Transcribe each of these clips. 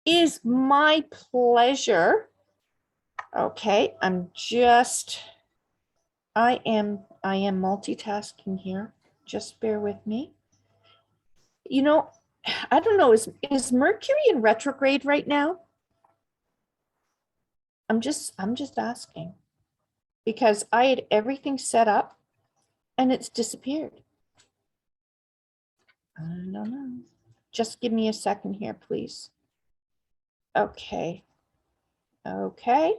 is my pleasure. Okay, I am multitasking here. Just bear with me. You know, I don't know, is Mercury in retrograde right now? I'm just asking, because I had everything set up and it's disappeared. I don't know. Just give me a second here, please. Okay. Okay.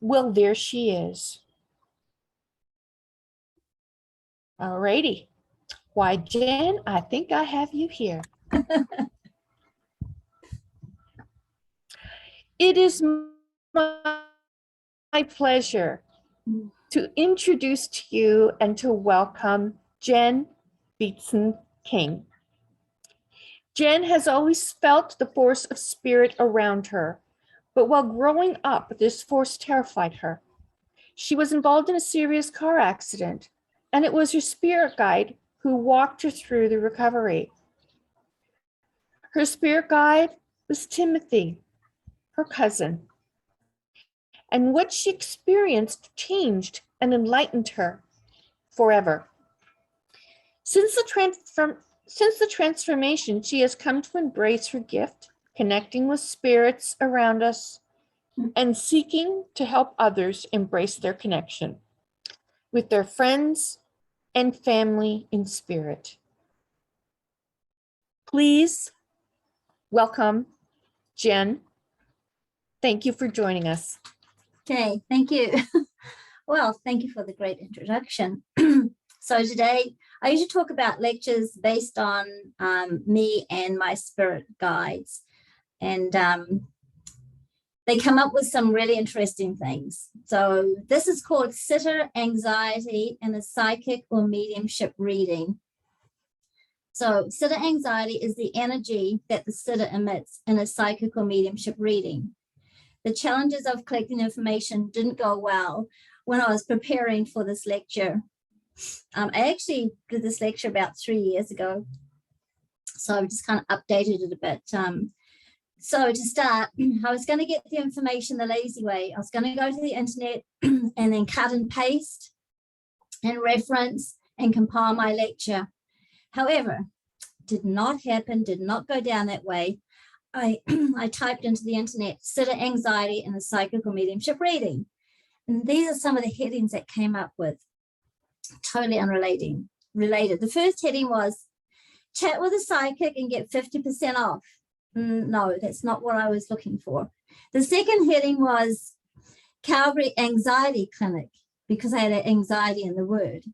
Well, there she is. All righty. Why, Jen, I think I have you here. It is my pleasure to introduce to you and to welcome Jen Beatson King. Jen has always felt the force of spirit around her, but while growing up, this force terrified her. She was involved in a serious car accident, and it was her spirit guide who walked her through the recovery. Her spirit guide was Timothy, her cousin, and what she experienced changed and enlightened her forever. Since the transformation, she has come to embrace her gift, connecting with spirits around us and seeking to help others embrace their connection with their friends and family in spirit. Please welcome Jen. Thank you for joining us. Okay, thank you. Well, thank you for the great introduction. So today, I usually talk about lectures based on me and my spirit guides. And they come up with some really interesting things. So this is called sitter anxiety in a psychic or mediumship reading. So sitter anxiety is the energy that the sitter emits in a psychic or mediumship reading. The challenges of collecting information didn't go well when I was preparing for this lecture. I actually did this lecture about 3 years ago, so I've just kind of updated it a bit. So to start, I was going to get the information the lazy way. I was going to go to the internet and then cut and paste and reference and compile my lecture. However, did not happen, did not go down that way. I typed into the internet, sitter anxiety in a psychic or mediumship reading. And these are some of the headings that came up with, totally related. The first heading was, chat with a psychic and get 50% off. No, that's not what I was looking for. The second heading was Calvary Anxiety Clinic, because I had anxiety in the word.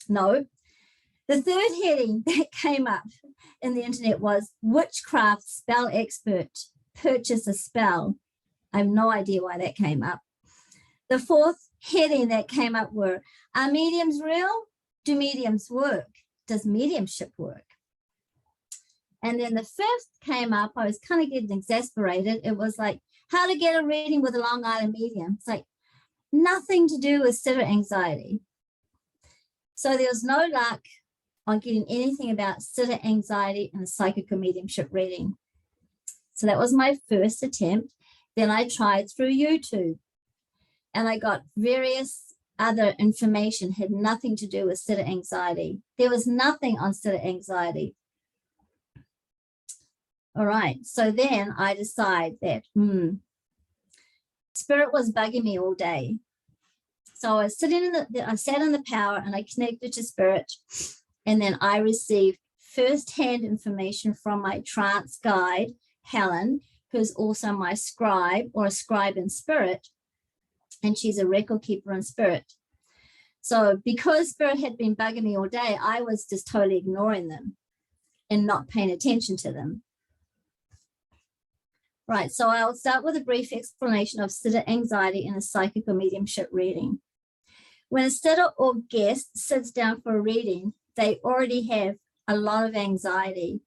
No. The third heading that came up in the internet was witchcraft spell expert, purchase a spell. I have no idea why that came up. The fourth heading that came up were, are mediums real? Do mediums work? Does mediumship work? And then the fifth came up, I was kind of getting exasperated. It was like, how to get a reading with a Long Island medium. It's like nothing to do with sitter anxiety. So there was no luck on getting anything about sitter anxiety and a psychic or mediumship reading. So that was my first attempt. Then I tried through YouTube and I got various other information, had nothing to do with sitter anxiety. There was nothing on sitter anxiety. All right, so then I decide that spirit was bugging me all day. So I sat in the power and I connected to spirit, and then I received first-hand information from my trance guide, Helen, who's also my scribe or a scribe in spirit, and she's a record keeper in spirit. So because spirit had been bugging me all day, I was just totally ignoring them and not paying attention to them. Right, so I'll start with a brief explanation of sitter anxiety in a psychic or mediumship reading. When a sitter or guest sits down for a reading, they already have a lot of anxiety,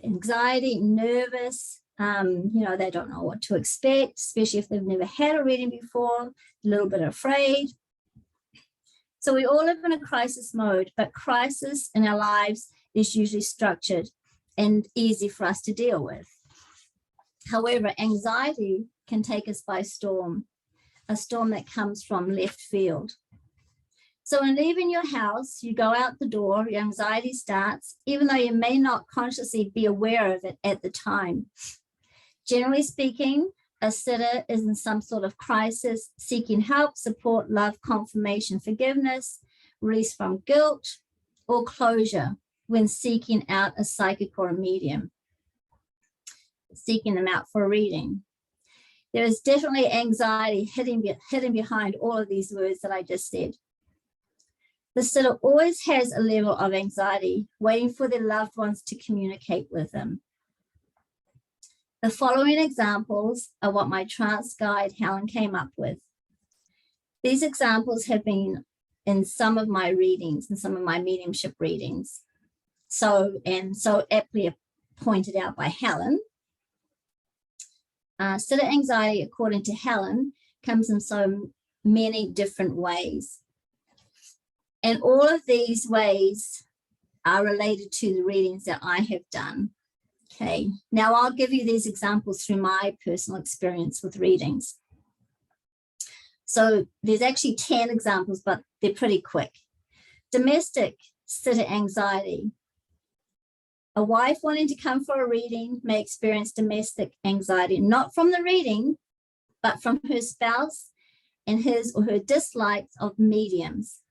nervous, they don't know what to expect, especially if they've never had a reading before, a little bit afraid. So we all live in a crisis mode, but crisis in our lives is usually structured and easy for us to deal with. However, anxiety can take us by storm, a storm that comes from left field. So when leaving your house, you go out the door, your anxiety starts, even though you may not consciously be aware of it at the time. Generally speaking, a sitter is in some sort of crisis, seeking help, support, love, confirmation, forgiveness, release from guilt, or closure when seeking out a psychic or a medium, seeking them out for a reading. There is definitely anxiety hidden behind all of these words that I just said. The sitter always has a level of anxiety, waiting for their loved ones to communicate with them. The following examples are what my trance guide, Helen, came up with. These examples have been in some of my readings, in some of my mediumship readings. So aptly pointed out by Helen. Sitter anxiety, according to Helen, comes in so many different ways. And all of these ways are related to the readings that I have done. Okay, now I'll give you these examples through my personal experience with readings. So there's actually 10 examples, but they're pretty quick. Domestic sitter anxiety. A wife wanting to come for a reading may experience domestic anxiety, not from the reading, but from her spouse and his or her dislikes of mediums.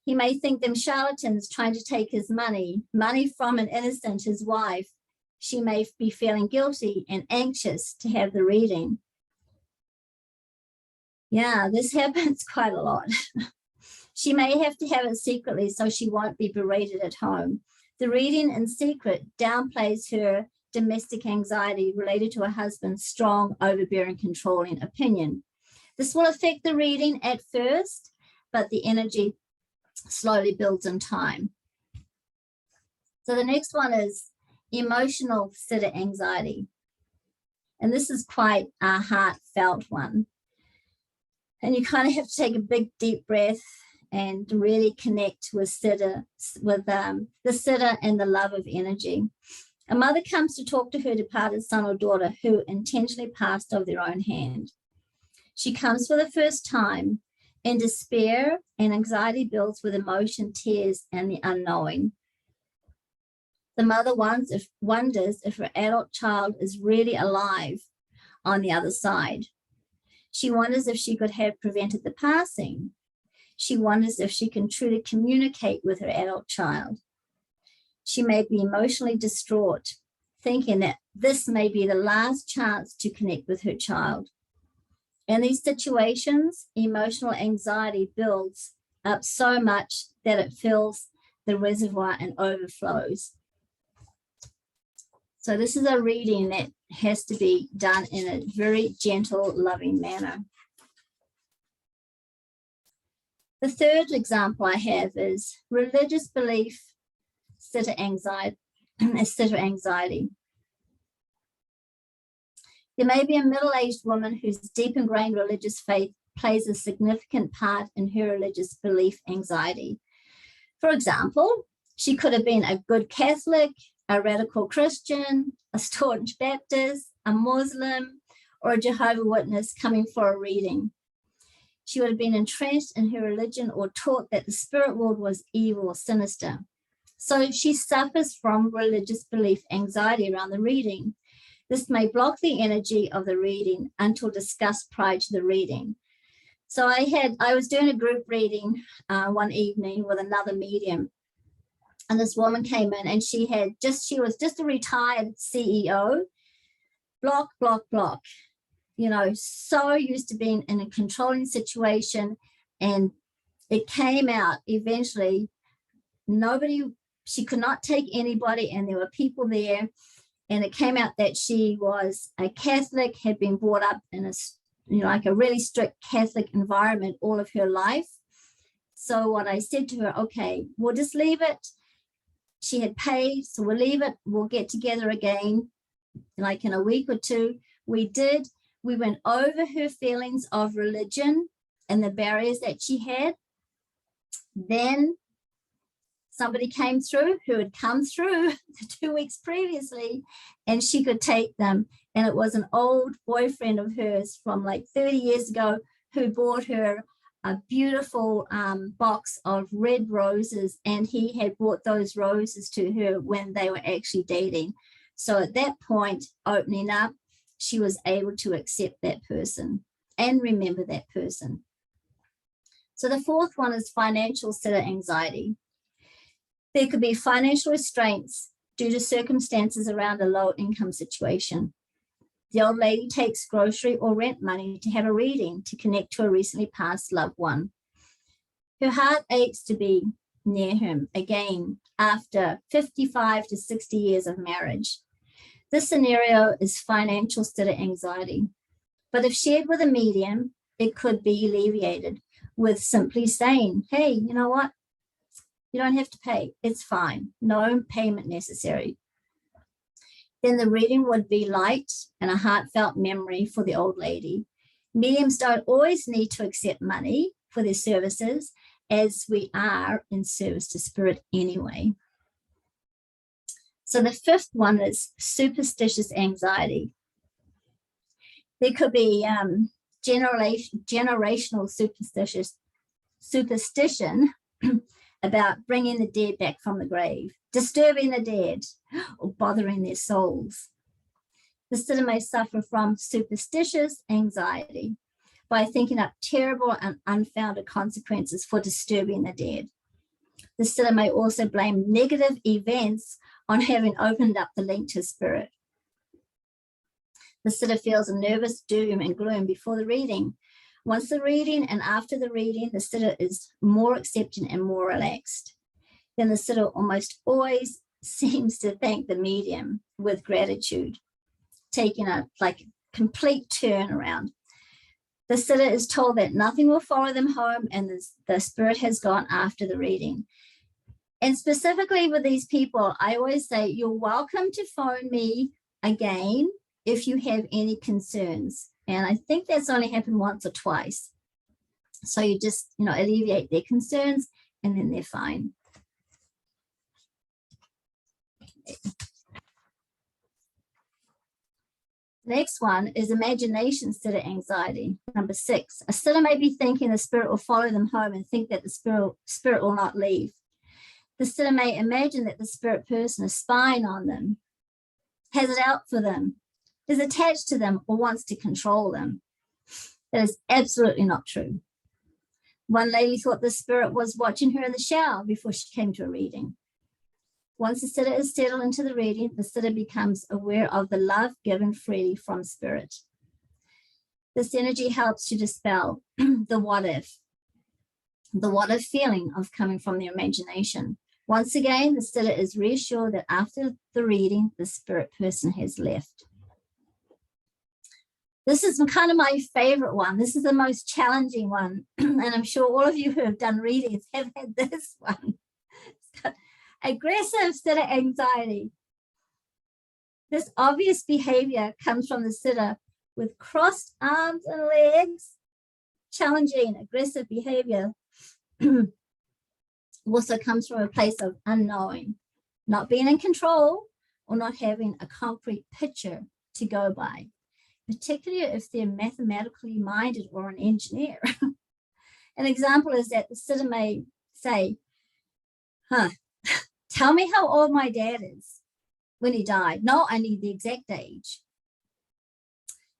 He may think them charlatans trying to take his money from an innocent, his wife. She may be feeling guilty and anxious to have the reading. Yeah, this happens quite a lot. She may have to have it secretly so she won't be berated at home. The reading in secret downplays her domestic anxiety related to her husband's strong, overbearing, controlling opinion. This will affect the reading at first, but the energy slowly builds in time. So the next one is emotional sitter anxiety. And this is quite a heartfelt one. And you kind of have to take a big, deep breath and really connect with the sitter and the love of energy. A mother comes to talk to her departed son or daughter who intentionally passed of their own hand. She comes for the first time in despair, and anxiety builds with emotion, tears, and the unknowing. The mother wonders if her adult child is really alive on the other side. She wonders if she could have prevented the passing. She wonders if she can truly communicate with her adult child. She may be emotionally distraught, thinking that this may be the last chance to connect with her child. In these situations, emotional anxiety builds up so much that it fills the reservoir and overflows. So this is a reading that has to be done in a very gentle, loving manner. The third example I have is religious belief, sitter anxiety. There may be a middle-aged woman whose deep ingrained religious faith plays a significant part in her religious belief anxiety. For example, she could have been a good Catholic, a radical Christian, a staunch Baptist, a Muslim, or a Jehovah's Witness coming for a reading. She would have been entrenched in her religion or taught that the spirit world was evil or sinister. So she suffers from religious belief anxiety around the reading. This may block the energy of the reading until discussed prior to the reading. So I was doing a group reading one evening with another medium, and this woman came in and she was just a retired CEO, block, so used to being in a controlling situation. And it came out eventually, she could not take anybody, and there were people there. And it came out that she was a Catholic, had been brought up in a really strict Catholic environment all of her life. So what I said to her, okay, we'll just leave it. She had paid, so we'll leave it. We'll get together again, like in a week or two. We did. We went over her feelings of religion and the barriers that she had. Then somebody came through who had come through 2 weeks previously, and she could take them And it was an old boyfriend of hers from like 30 years ago who bought her a beautiful box of red roses, and he had brought those roses to her when they were actually dating. So at that point, opening up, she was able to accept that person and remember that person. So the fourth one is financial sitter anxiety. There could be financial restraints due to circumstances around a low income situation. The old lady takes grocery or rent money to have a reading to connect to a recently passed loved one. Her heart aches to be near him again after 55 to 60 years of marriage. This scenario is financial sitter anxiety, but if shared with a medium, it could be alleviated with simply saying, hey, you know what? You don't have to pay. It's fine. No payment necessary. Then the reading would be light and a heartfelt memory for the old lady. Mediums don't always need to accept money for their services, as we are in service to spirit anyway. So the fifth one is superstitious anxiety. There could be generational superstition about bringing the dead back from the grave, disturbing the dead, or bothering their souls. The sitter may suffer from superstitious anxiety by thinking up terrible and unfounded consequences for disturbing the dead. The sitter may also blame negative events on having opened up the link to spirit. The sitter feels a nervous doom and gloom before the reading. Once the reading and after the reading, the sitter is more accepting and more relaxed. Then the sitter almost always seems to thank the medium with gratitude, taking a complete turnaround. The sitter is told that nothing will follow them home and the spirit has gone after the reading. And specifically with these people, I always say, you're welcome to phone me again if you have any concerns. And I think that's only happened once or twice. So you just, alleviate their concerns and then they're fine. Next one is imagination sitter anxiety. Number 6, a sitter may be thinking the spirit will follow them home and think that the spirit will not leave. The sitter may imagine that the spirit person is spying on them, has it out for them, is attached to them, or wants to control them. That is absolutely not true. One lady thought the spirit was watching her in the shower before she came to a reading. Once the sitter is settled into the reading, the sitter becomes aware of the love given freely from spirit. This energy helps to dispel the what if feeling of coming from the imagination. Once again, the sitter is reassured that after the reading, the spirit person has left. This is kind of my favorite one. This is the most challenging one. And I'm sure all of you who have done readings have had this one. It's got aggressive sitter anxiety. This obvious behavior comes from the sitter with crossed arms and legs. Challenging, aggressive behavior also comes from a place of unknowing, not being in control, or not having a concrete picture to go by, particularly if they're mathematically minded or an engineer. An example is that the sitter may say, tell me how old my dad is when he died. No, I need the exact age.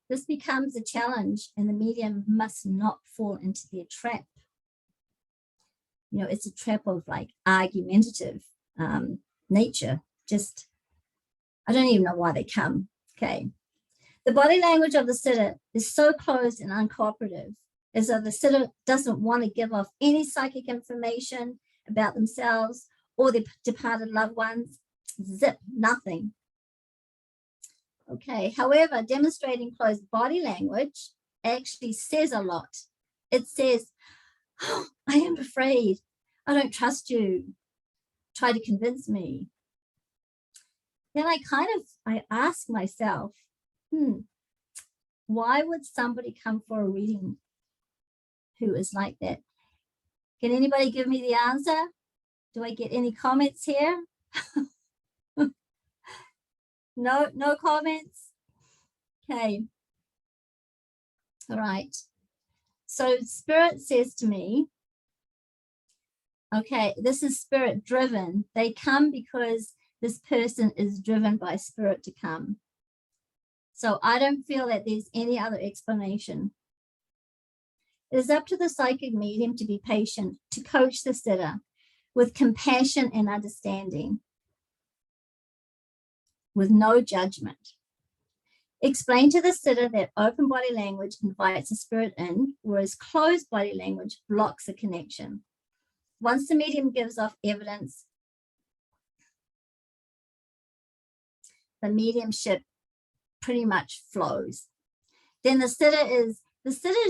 This becomes a challenge, and the medium must not fall into their trap. It's a trap of argumentative nature. Just, I don't even know why they come. Okay. The body language of the sitter is so closed and uncooperative, as though the sitter doesn't want to give off any psychic information about themselves or their departed loved ones. Zip, nothing. Okay, however, demonstrating closed body language actually says a lot. It says, oh, I am afraid. I don't trust you. Try to convince me. Then I ask myself, why would somebody come for a reading who is like that? Can anybody give me the answer? Do I get any comments here? No comments? Okay. All right. So Spirit says to me, okay, this is Spirit driven. They come because this person is driven by Spirit to come. So I don't feel that there's any other explanation. It is up to the psychic medium to be patient, to coach the sitter with compassion and understanding, with no judgment. Explain to the sitter that open body language invites a spirit in, whereas closed body language blocks a connection. Once the medium gives off evidence, the mediumship pretty much flows. Then the sitter is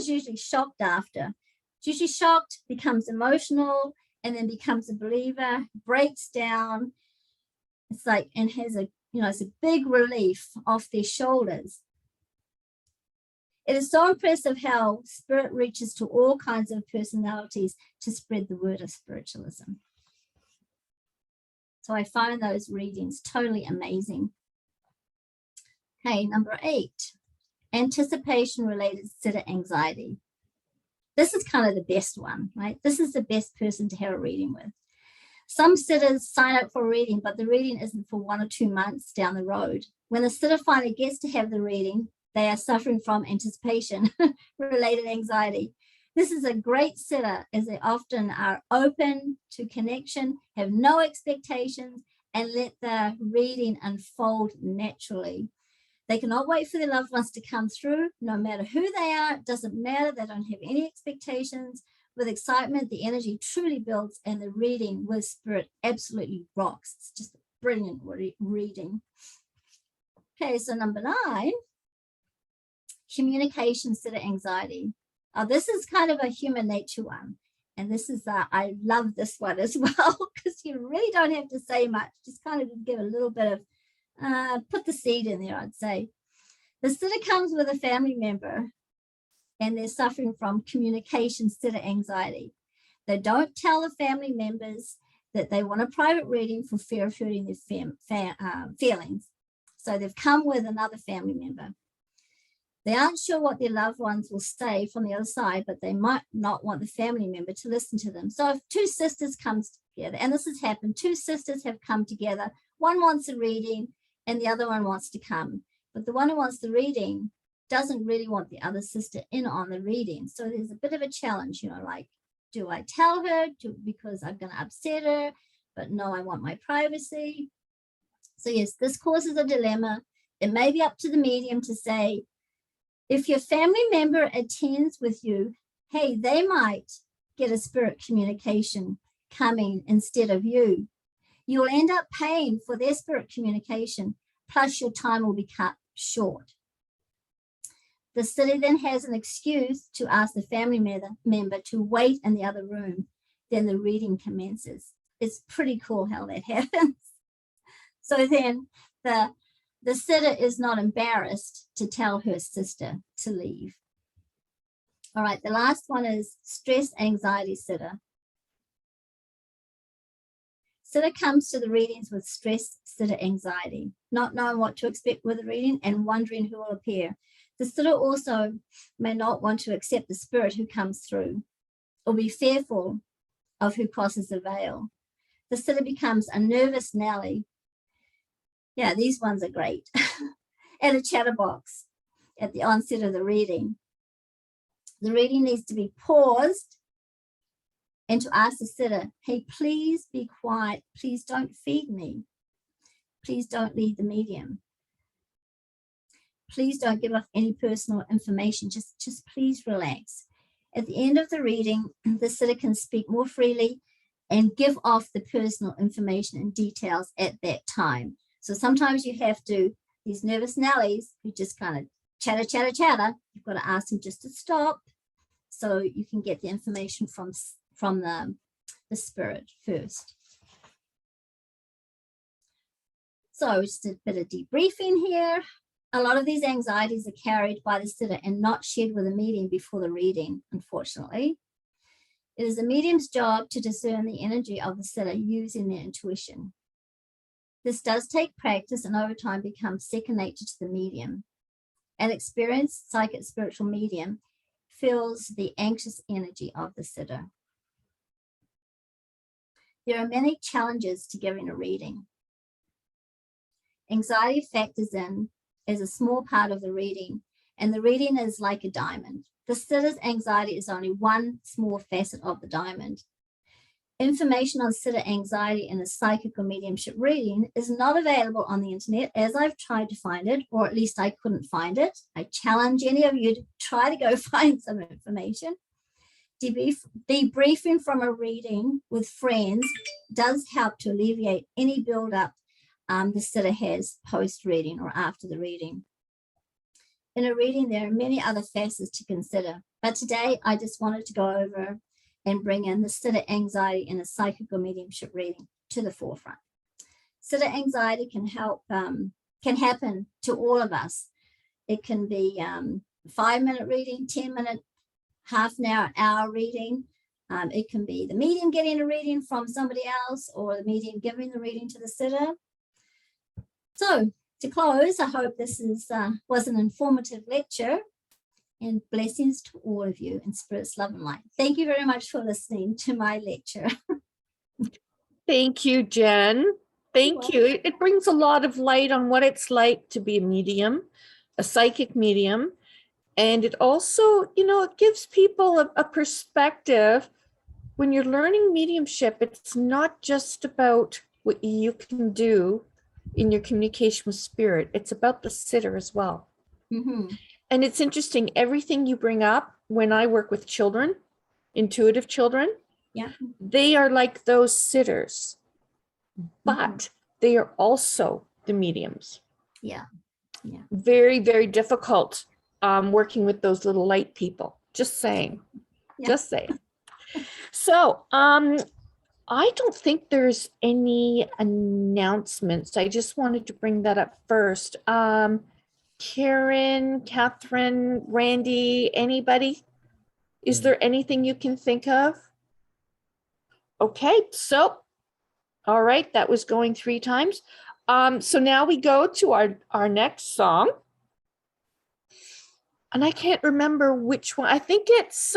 usually shocked after. It's usually shocked, becomes emotional, and then becomes a believer, breaks down. It's like, and has a, it's a big relief off their shoulders. It is so impressive how Spirit reaches to all kinds of personalities to spread the word of spiritualism. So I find those readings totally amazing. Okay, number 8, anticipation-related sitter anxiety. This is kind of the best one, right? This is the best person to have a reading with. Some sitters sign up for a reading, but the reading isn't for 1 or 2 months down the road. When the sitter finally gets to have the reading, they are suffering from anticipation-related anxiety. This is a great sitter, as they often are open to connection, have no expectations, and let the reading unfold naturally. They cannot wait for their loved ones to come through, no matter who they are. It doesn't matter. They don't have any expectations. With excitement, the energy truly builds, and the reading with Spirit absolutely rocks. It's just a brilliant reading. Okay, so number 9, communication sitter anxiety. This is kind of a human nature one. And this is, I love this one as well, because you really don't have to say much. Just kind of give a little bit of, put the seed in there, I'd say. The sitter comes with a family member and they're suffering from communication sitter anxiety. They don't tell the family members that they want a private reading for fear of hurting their feelings. So they've come with another family member. They aren't sure what their loved ones will say from the other side, but they might not want the family member to listen to them. So if 2 sisters come together, and this has happened, 2 sisters have come together, one wants a reading and the other one wants to come. But the one who wants the reading doesn't really want the other sister in on the reading. So there's a bit of a challenge, like, do I tell her because I'm going to upset her? But no, I want my privacy. So yes, this causes a dilemma. It may be up to the medium to say, if your family member attends with you, hey, they might get a spirit communication coming instead of you. You'll end up paying for their spirit communication, plus your time will be cut short. The sitter then has an excuse to ask the family member to wait in the other room. Then the reading commences. It's pretty cool how that happens. So then the sitter is not embarrassed to tell her sister to leave. All right, the last one is stress anxiety sitter. Sitter comes to the readings with stress sitter anxiety, not knowing what to expect with the reading and wondering who will appear. The sitter also may not want to accept the spirit who comes through or be fearful of who crosses the veil. The sitter becomes a nervous Nelly. Yeah, these ones are great. And a chatterbox at the onset of the reading. The reading needs to be paused and to ask the sitter, hey, please be quiet. Please don't feed me. Please don't lead the medium. Please don't give off any personal information. Just please relax. At the end of the reading, the sitter can speak more freely and give off the personal information and details at that time. So sometimes you have to, these nervous Nellies who just kind of chatter, you've got to ask them just to stop so you can get the information from the spirit first. So just a bit of debriefing here. A lot of these anxieties are carried by the sitter and not shared with the medium before the reading, unfortunately. It is the medium's job to discern the energy of the sitter using their intuition. This does take practice and over time becomes second nature to the medium. An experienced psychic spiritual medium feels the anxious energy of the sitter. There are many challenges to giving a reading. Anxiety factors in as a small part of the reading, and the reading is like a diamond. The sitter's anxiety is only one small facet of the diamond. Information on sitter anxiety in a psychic or mediumship reading is not available on the internet, as I've tried to find it, or at least I couldn't find it. I challenge any of you to try to go find some information. Debriefing from a reading with friends does help to alleviate any buildup the sitter has post-reading or after the reading. In a reading, there are many other facets to consider, but today I just wanted to go over and bring in the sitter anxiety in a psychic or mediumship reading to the forefront. Sitter anxiety can happen to all of us. It can be 5-minute reading, 10-minute, half an hour reading. It can be the medium getting a reading from somebody else or the medium giving the reading to the sitter. So to close, I hope this was an informative lecture, and blessings to all of you in Spirit's love and light. Thank you very much for listening to my lecture. Thank you, Jen. Thank you. It brings a lot of light on what it's like to be a medium, a psychic medium. And it also, it gives people a perspective. When you're learning mediumship, it's not just about what you can do in your communication with spirit. It's about the sitter as well. Mm-hmm. And it's interesting, everything you bring up when I work with children, intuitive children, they are like those sitters, but they are also the mediums. Yeah. Very, very difficult working with those little light people. Just saying. Just saying. So I don't think there's any announcements. I just wanted to bring that up first. Karen, Catherine, Randy, anybody? Is there anything you can think of? Okay, so, all right, that was going 3 times. So now we go to our next song. And I can't remember which one. I think it's